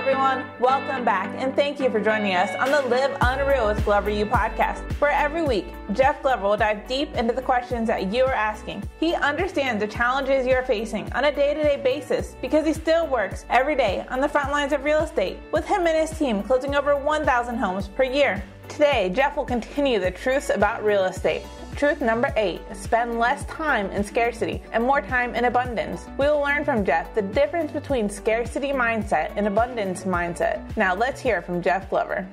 everyone, welcome back, and thank you for joining us on the Live Unreal with Glover U podcast, where every week, Jeff Glover will dive deep into the questions that you are asking. He understands the challenges you are facing on a day-to-day basis because he still works every day on the front lines of real estate, with him and his team closing over 1,000 homes per year. Today, Jeff will continue the truths about real estate. Truth number 8, spend less time in scarcity and more time in abundance. We will learn from Jeff the difference between scarcity mindset and abundance mindset. Now let's hear from Jeff Glover.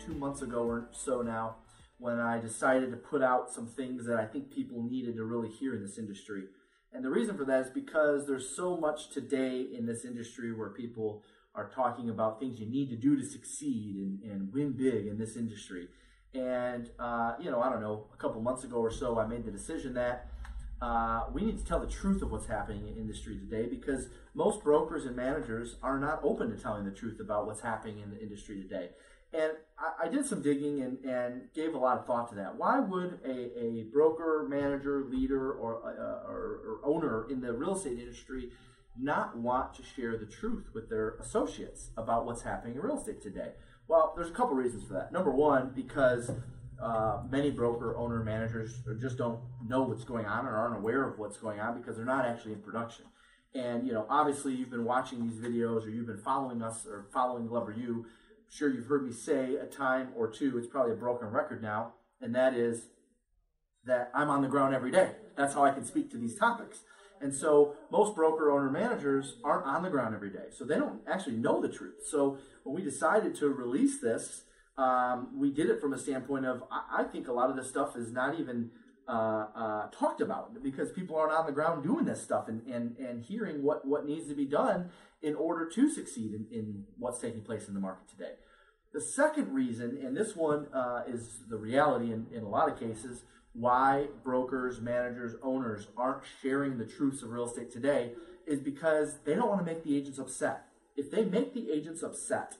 2 months ago or so now, when I decided to put out some things that I think people needed to really hear in this industry. And the reason for that is because there's so much today in this industry where people are talking about things you need to do to succeed and win big in this industry. And, I don't know, a couple months ago or so, I made the decision that we need to tell the truth of what's happening in industry today, because most brokers and managers are not open to telling the truth about what's happening in the industry today. And I did some digging and gave a lot of thought to that. Why would a broker, manager, leader, or owner in the real estate industry not want to share the truth with their associates about what's happening in real estate today? Well, there's a couple reasons for that. Number one, because many broker, owner, managers just don't know what's going on or aren't aware of what's going on because they're not actually in production. And, obviously you've been watching these videos or you've been following us or following Glover U. Sure, you've heard me say a time or two, it's probably a broken record now, and that is that I'm on the ground every day. That's how I can speak to these topics. And so most broker owner managers aren't on the ground every day. So they don't actually know the truth. So when we decided to release this, we did it from a standpoint of, I think a lot of this stuff is not even talked about because people aren't on the ground doing this stuff and hearing what needs to be done in order to succeed in what's taking place in the market today. The second reason, and this one is the reality in a lot of cases, why brokers, managers, owners aren't sharing the truths of real estate today is because they don't want to make the agents upset. If they make the agents upset,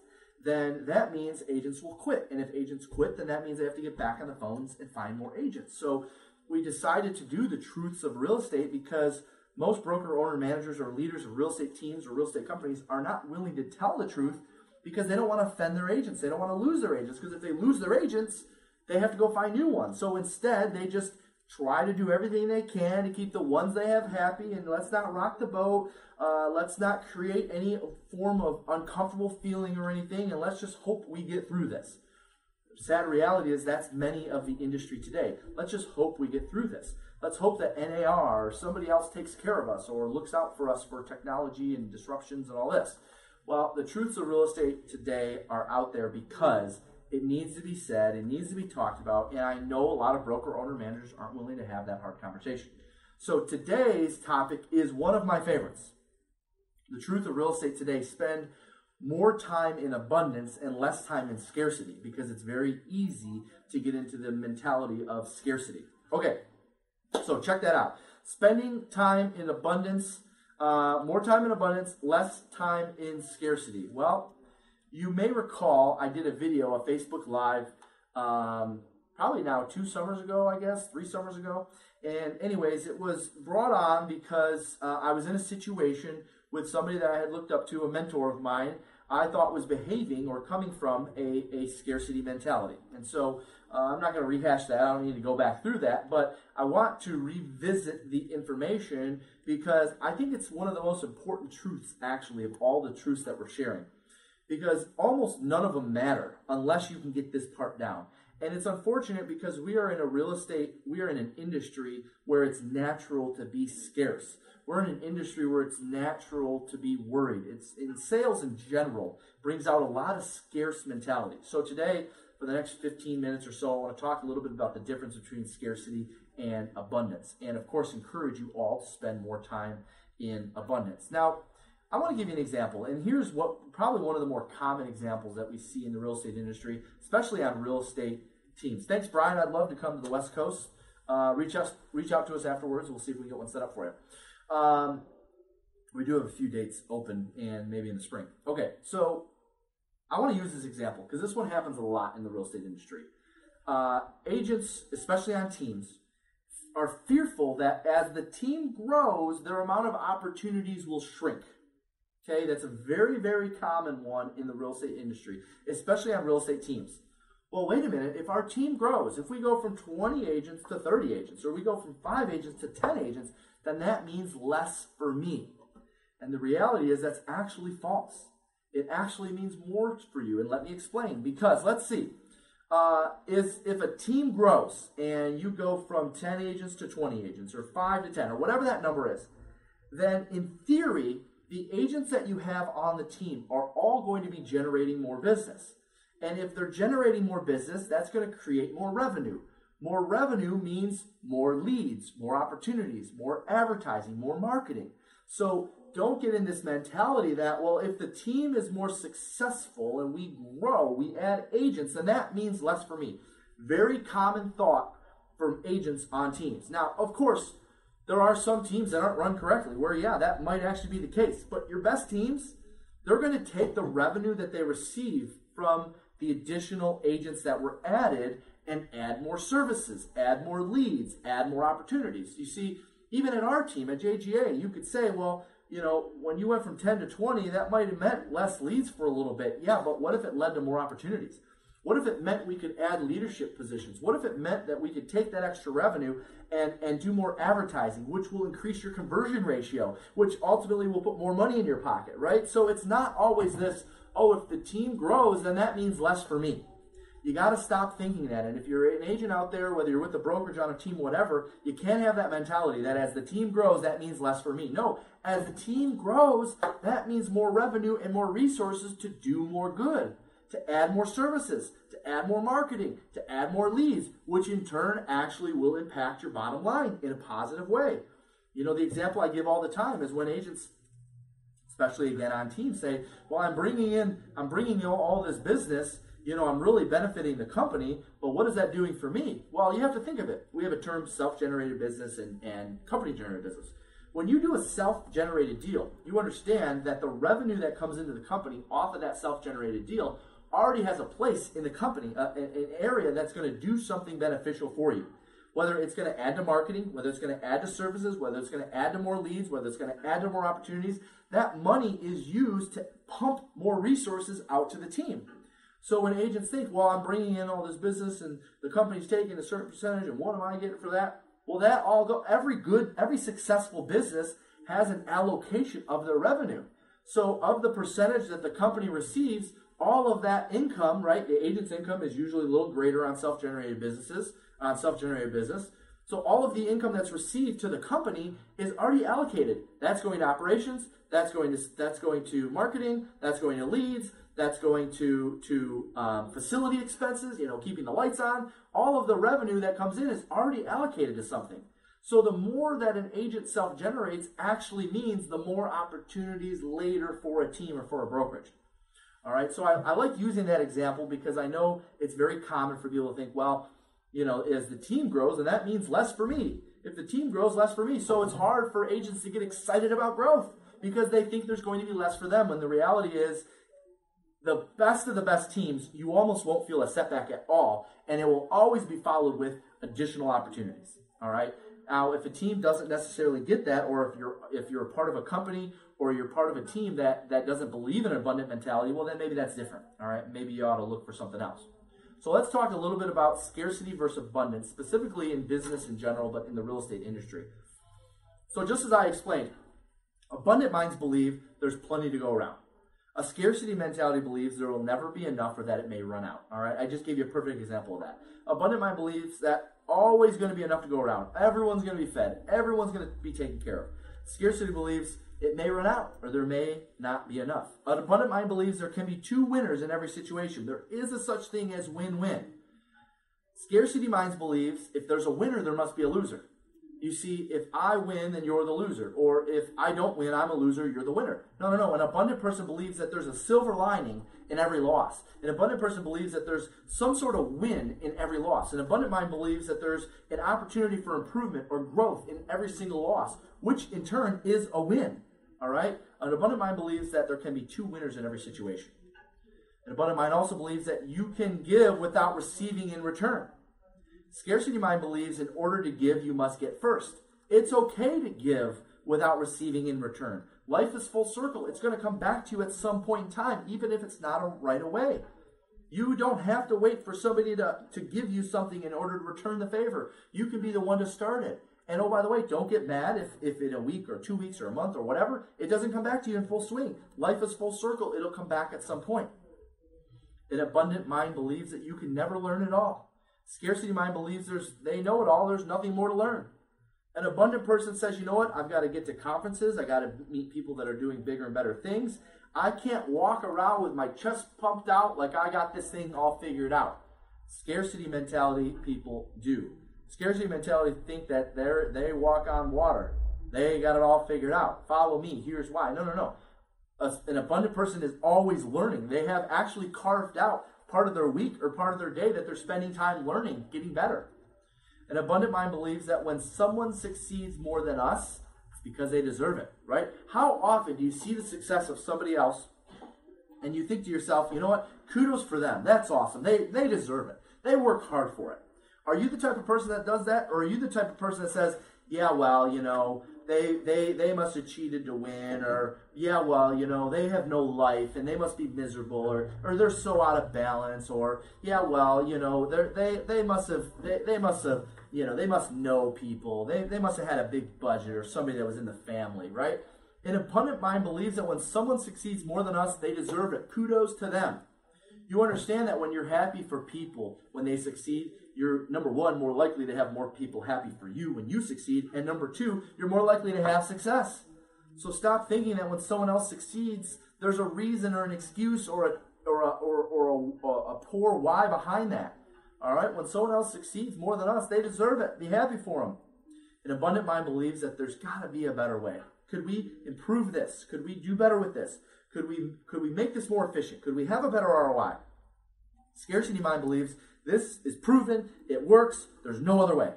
then that means agents will quit. And if agents quit, then that means they have to get back on the phones and find more agents. So we decided to do the truths of real estate because most broker, owner, managers, or leaders of real estate teams or real estate companies are not willing to tell the truth because they don't want to offend their agents. They don't want to lose their agents, because if they lose their agents, they have to go find new ones. So instead, they just try to do everything they can to keep the ones they have happy, and let's not rock the boat. Let's not create any form of uncomfortable feeling or anything, and let's just hope we get through this. The sad reality is that's many of the industry today. Let's just hope we get through this. Let's hope that NAR or somebody else takes care of us or looks out for us for technology and disruptions and all this. Well, the truths of real estate today are out there because it needs to be said, it needs to be talked about, and I know a lot of broker owner managers aren't willing to have that hard conversation. So today's topic is one of my favorites. The truth of real estate today: spend more time in abundance and less time in scarcity, because it's very easy to get into the mentality of scarcity. Okay, so check that out. Spending time in abundance, more time in abundance, less time in scarcity. Well, you may recall I did a video, a Facebook Live, probably now 2 summers ago, I guess, 3 summers ago. And anyways, it was brought on because I was in a situation with somebody that I had looked up to, a mentor of mine, I thought was behaving or coming from a scarcity mentality. And so I'm not going to rehash that. I don't need to go back through that. But I want to revisit the information because I think it's one of the most important truths, actually, of all the truths that we're sharing. Because almost none of them matter unless you can get this part down. And it's unfortunate because we are in an industry where it's natural to be scarce. We're in an industry where it's natural to be worried. It's in sales in general brings out a lot of scarce mentality. So today, for the next 15 minutes or so, I want to talk a little bit about the difference between scarcity and abundance. And of course, encourage you all to spend more time in abundance. Now, I want to give you an example, and here's what probably one of the more common examples that we see in the real estate industry, especially on real estate teams. Thanks, Brian. I'd love to come to the West Coast. Reach out to us afterwards. We'll see if we can get one set up for you. We do have a few dates open, and maybe in the spring. Okay, so I want to use this example because this one happens a lot in the real estate industry. Agents, especially on teams, are fearful that as the team grows, their amount of opportunities will shrink. Okay, that's a very, very common one in the real estate industry, especially on real estate teams. Well, wait a minute. If our team grows, if we go from 20 agents to 30 agents, or we go from 5 agents to 10 agents, then that means less for me. And the reality is that's actually false. It actually means more for you. And let me explain. Because let's see. If a team grows and you go from 10 agents to 20 agents, or 5 to 10, or whatever that number is, then in theory, the agents that you have on the team are all going to be generating more business. And if they're generating more business, that's going to create more revenue. More revenue means more leads, more opportunities, more advertising, more marketing. So don't get in this mentality that, well, if the team is more successful and we grow, we add agents, then that means less for me. Very common thought from agents on teams. Now, of course, there are some teams that aren't run correctly where, yeah, that might actually be the case. But your best teams, they're going to take the revenue that they receive from the additional agents that were added and add more services, add more leads, add more opportunities. You see, even in our team at JGA, you could say, well, you know, when you went from 10 to 20, that might have meant less leads for a little bit. Yeah, but what if it led to more opportunities? What if it meant we could add leadership positions? What if it meant that we could take that extra revenue and do more advertising, which will increase your conversion ratio, which ultimately will put more money in your pocket, right? So it's not always this, oh, if the team grows, then that means less for me. You got to stop thinking that. And if you're an agent out there, whether you're with the brokerage on a team, whatever, you can't have that mentality that as the team grows, that means less for me. No, as the team grows, that means more revenue and more resources to do more good, to add more services, to add more marketing, to add more leads, which in turn actually will impact your bottom line in a positive way. You know, the example I give all the time is when agents, especially again on teams, say, well, I'm bringing in all this business, you know, I'm really benefiting the company, but what is that doing for me? Well, you have to think of it. We have a term self-generated business and company-generated business. When you do a self-generated deal, you understand that the revenue that comes into the company off of that self-generated deal already has a place in the company, an area that's going to do something beneficial for you. Whether it's going to add to marketing, whether it's going to add to services, whether it's going to add to more leads, whether it's going to add to more opportunities, that money is used to pump more resources out to the team. So when agents think, well, I'm bringing in all this business and the company's taking a certain percentage and what am I getting for that? Well, that all go, every successful business has an allocation of their revenue. So of the percentage that the company receives, all of that income, right? The agent's income is usually a little greater on self-generated business. So all of the income that's received to the company is already allocated. That's going to operations, that's going to marketing, that's going to leads, that's going to facility expenses, you know, keeping the lights on. All of the revenue that comes in is already allocated to something. So the more that an agent self-generates actually means the more opportunities later for a team or for a brokerage. All right, so I like using that example because I know it's very common for people to think, well, you know, as the team grows, and that means less for me. If the team grows, less for me. So it's hard for agents to get excited about growth because they think there's going to be less for them, when the reality is the best of the best teams, you almost won't feel a setback at all, and it will always be followed with additional opportunities. All right. Now, if a team doesn't necessarily get that, or if you're a part of a company or you're part of a team that doesn't believe in an abundant mentality, well, then maybe that's different. All right. Maybe you ought to look for something else. So let's talk a little bit about scarcity versus abundance, specifically in business in general, but in the real estate industry. So just as I explained, abundant minds believe there's plenty to go around. A scarcity mentality believes there will never be enough or that it may run out. All right, I just gave you a perfect example of that. Abundant mind believes that always going to be enough to go around. Everyone's going to be fed. Everyone's going to be taken care of. Scarcity believes it may run out or there may not be enough. An abundant mind believes there can be two winners in every situation. There is a such thing as win-win. Scarcity minds believes if there's a winner, there must be a loser. You see, if I win, then you're the loser. Or if I don't win, I'm a loser, you're the winner. No. An abundant person believes that there's a silver lining in every loss. An abundant person believes that there's some sort of win in every loss. An abundant mind believes that there's an opportunity for improvement or growth in every single loss, which in turn is a win. All right? An abundant mind believes that there can be two winners in every situation. An abundant mind also believes that you can give without receiving in return. Scarcity mind believes in order to give, you must get first. It's okay to give without receiving in return. Life is full circle. It's going to come back to you at some point in time, even if it's not right away. You don't have to wait for somebody to give you something in order to return the favor. You can be the one to start it. And oh, by the way, don't get mad if in a week or 2 weeks or a month or whatever, it doesn't come back to you in full swing. Life is full circle. It'll come back at some point. An abundant mind believes that you can never learn it all. Scarcity mind believes they know it all. There's nothing more to learn. An abundant person says, you know what? I've got to get to conferences. I got to meet people that are doing bigger and better things. I can't walk around with my chest pumped out like I got this thing all figured out. Scarcity mentality people do. Scarcity mentality think that they walk on water. They got it all figured out. Follow me. Here's why. No. An abundant person is always learning. They have actually carved out part of their week or part of their day that they're spending time learning, getting better. An abundant mind believes that when someone succeeds more than us, it's because they deserve it, right? How often do you see the success of somebody else and you think to yourself, you know what? Kudos for them. That's awesome. They deserve it. They work hard for it. Are you the type of person that does that? Or are you the type of person that says, yeah, well, you know, they must have cheated to win, or yeah, well, you know, they have no life and they must be miserable, or they're so out of balance, or yeah, well, you know, they must know people. They must have had a big budget or somebody that was in the family, right? An abundant mind believes that when someone succeeds more than us, they deserve it. Kudos to them. You understand that when you're happy for people, when they succeed, you're, number one, more likely to have more people happy for you when you succeed, and number two, you're more likely to have success. So stop thinking that when someone else succeeds, there's a reason or an excuse or a poor why behind that. All right? When someone else succeeds more than us, they deserve it. Be happy for them. An abundant mind believes that there's got to be a better way. Could we improve this? Could we do better with this? Could we make this more efficient? Could we have a better ROI? Scarcity mind believes this is proven, it works, there's no other way.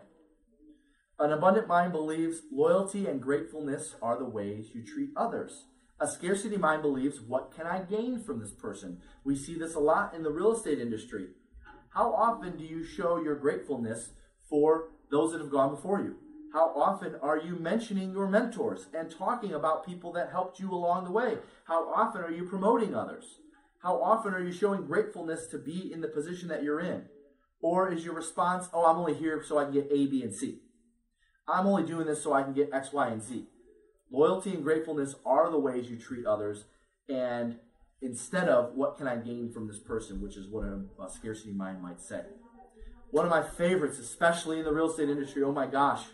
An abundant mind believes loyalty and gratefulness are the ways you treat others. A scarcity mind believes, what can I gain from this person? We see this a lot in the real estate industry. How often do you show your gratefulness for those that have gone before you? How often are you mentioning your mentors and talking about people that helped you along the way? How often are you promoting others? How often are you showing gratefulness to be in the position that you're in? Or is your response, oh, I'm only here so I can get A, B, and C. I'm only doing this so I can get X, Y, and Z. Loyalty and gratefulness are the ways you treat others, and instead of what can I gain from this person, which is what a scarcity mind might say. One of my favorites, especially in the real estate industry, oh my gosh,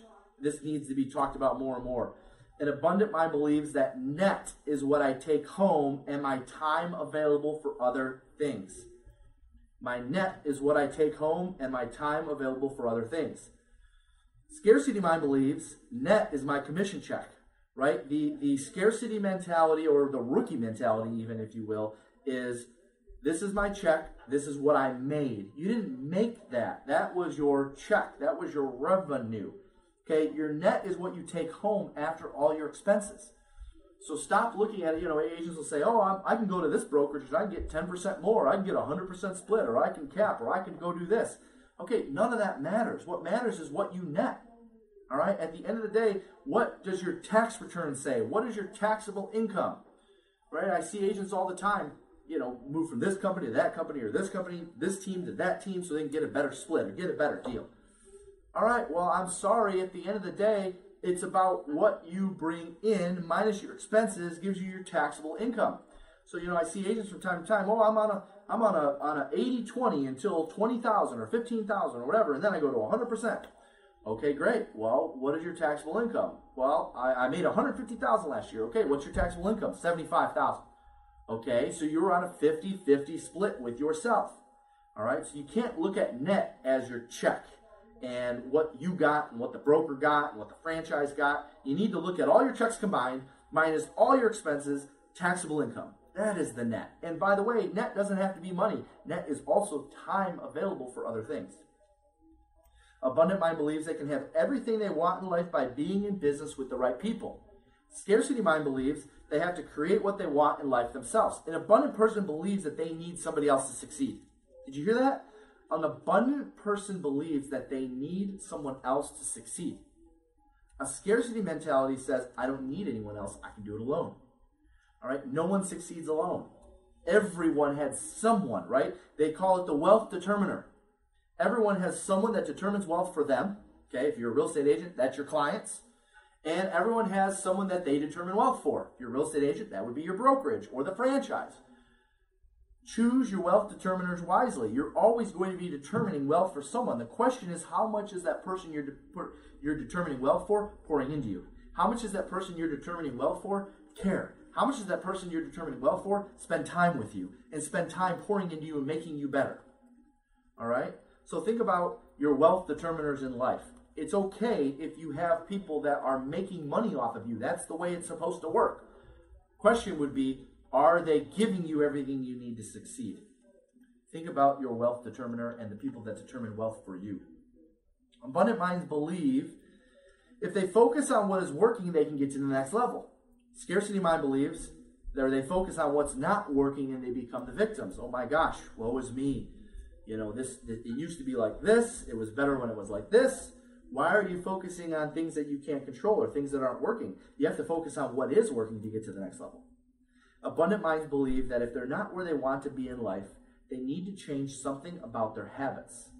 this needs to be talked about more and more. An abundant mind believes that net is what I take home and my time available for other things. My net is what I take home and my time available for other things. Scarcity mind believes net is my commission check, right? The scarcity mentality, or the rookie mentality even, if you will, is this is my check, this is what I made. You didn't make that. That was your check. That was your revenue. Okay, your net is what you take home after all your expenses. So stop looking at it. You know, agents will say, oh, I can go to this brokerage and I can get 10% more. I can get 100% split, or I can cap, or I can go do this. Okay, none of that matters. What matters is what you net. All right, at the end of the day, what does your tax return say? What is your taxable income? Right, I see agents all the time, you know, move from this company to that company, or this company, this team to that team, so they can get a better split or get a better deal. All right, well, I'm sorry, at the end of the day, it's about what you bring in minus your expenses gives you your taxable income. So, you know, I see agents from time to time, oh, I'm on a 80-20 until 20,000 or 15,000 or whatever, and then I go to 100%. Okay, great. Well, what is your taxable income? Well, I made 150,000 last year. Okay, what's your taxable income? 75,000. Okay, so you're on a 50-50 split with yourself. All right, so you can't look at net as your check and what you got and what the broker got and what the franchise got. You need to look at all your checks combined minus all your expenses, taxable income. That is the net. And by the way, net doesn't have to be money. Net is also time available for other things. Abundant mind believes they can have everything they want in life by being in business with the right people. Scarcity mind believes they have to create what they want in life themselves. An abundant person believes that they need somebody else to succeed. Did you hear that? An abundant person believes that they need someone else to succeed. A scarcity mentality says, I don't need anyone else. I can do it alone. All right, no one succeeds alone. Everyone had someone, right? They call it the wealth determiner. Everyone has someone that determines wealth for them. Okay, if you're a real estate agent, that's your clients. And everyone has someone that they determine wealth for. If you're a real estate agent, that would be your brokerage or the franchise. Choose your wealth determiners wisely. You're always going to be determining wealth for someone. The question is, how much is that person you're determining wealth for pouring into you? How much is that person you're determining wealth for care? How much is that person you're determining wealth for spend time with you and spend time pouring into you and making you better? All right? So think about your wealth determiners in life. It's okay if you have people that are making money off of you. That's the way it's supposed to work. Question would be, are they giving you everything you need to succeed? Think about your wealth determiner and the people that determine wealth for you. Abundant minds believe if they focus on what is working, they can get to the next level. Scarcity mind believes that they focus on what's not working and they become the victims. Oh my gosh, woe is me. You know, it used to be like this. It was better when it was like this. Why are you focusing on things that you can't control or things that aren't working? You have to focus on what is working to get to the next level. Abundant minds believe that if they're not where they want to be in life, they need to change something about their habits.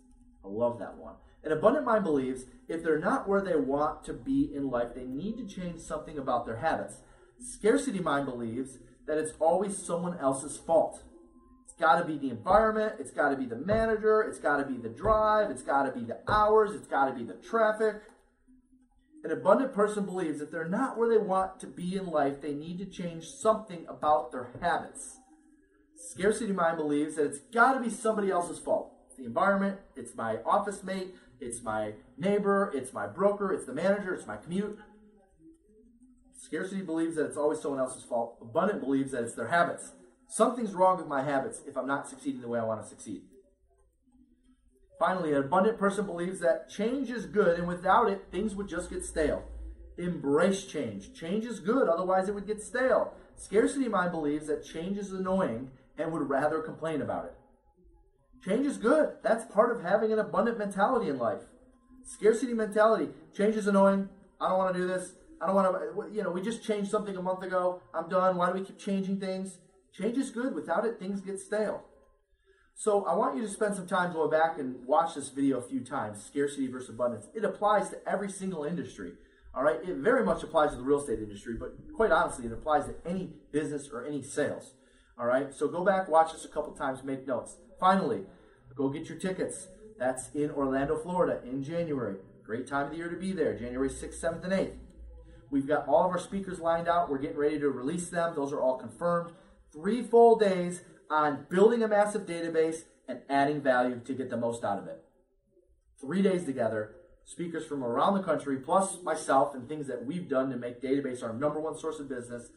I love that one. An abundant mind believes if they're not where they want to be in life, they need to change something about their habits. Scarcity mind believes that it's always someone else's fault. It's got to be the environment, it's got to be the manager, it's got to be the drive, it's got to be the hours, it's got to be the traffic. An abundant person believes if they're not where they want to be in life, they need to change something about their habits. Scarcity mind believes that it's got to be somebody else's fault. It's the environment, it's my office mate, it's my neighbor, it's my broker, it's the manager, it's my commute. Scarcity believes that it's always someone else's fault. Abundant believes that it's their habits. Something's wrong with my habits if I'm not succeeding the way I want to succeed. Finally, an abundant person believes that change is good, and without it, things would just get stale. Embrace change. Change is good, otherwise it would get stale. Scarcity mind believes that change is annoying and would rather complain about it. Change is good. That's part of having an abundant mentality in life. Scarcity mentality. Change is annoying. I don't want to do this. I don't want to, we just changed something a month ago. I'm done. Why do we keep changing things? Change is good. Without it, things get stale. So I want you to spend some time going back and watch this video a few times, scarcity versus abundance. It applies to every single industry, all right? It very much applies to the real estate industry, but quite honestly, it applies to any business or any sales, all right? So go back, watch this a couple times, make notes. Finally, go get your tickets. That's in Orlando, Florida in January. Great time of the year to be there, January 6th, 7th, and 8th. We've got all of our speakers lined out. We're getting ready to release them. Those are all confirmed. 3 full days on building a massive database and adding value to get the most out of it. 3 days together, speakers from around the country, plus myself and things that we've done to make database our #1 source of business.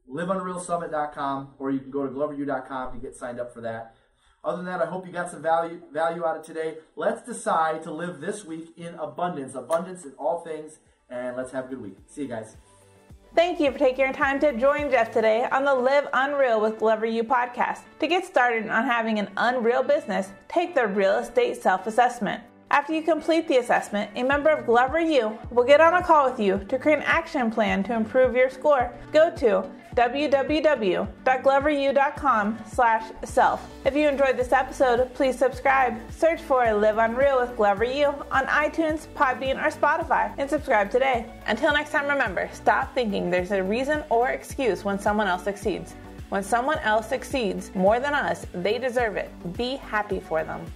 liveunrealsummit.com, or you can go to gloveru.com to get signed up for that. Other than that, I hope you got some value out of today. Let's decide to live this week in abundance in all things, and let's have a good week. See you guys. Thank you for taking your time to join Jeff today on the Live Unreal with Glover U podcast. To get started on having an unreal business, take the real estate self-assessment. After you complete the assessment, a member of Glover U will get on a call with you to create an action plan to improve your score. Go to www.gloveru.com/self. If you enjoyed this episode, please subscribe. Search for Live Unreal with Glover U on iTunes, Podbean, or Spotify, and subscribe today. Until next time, remember, stop thinking there's a reason or excuse when someone else succeeds. When someone else succeeds more than us, they deserve it. Be happy for them.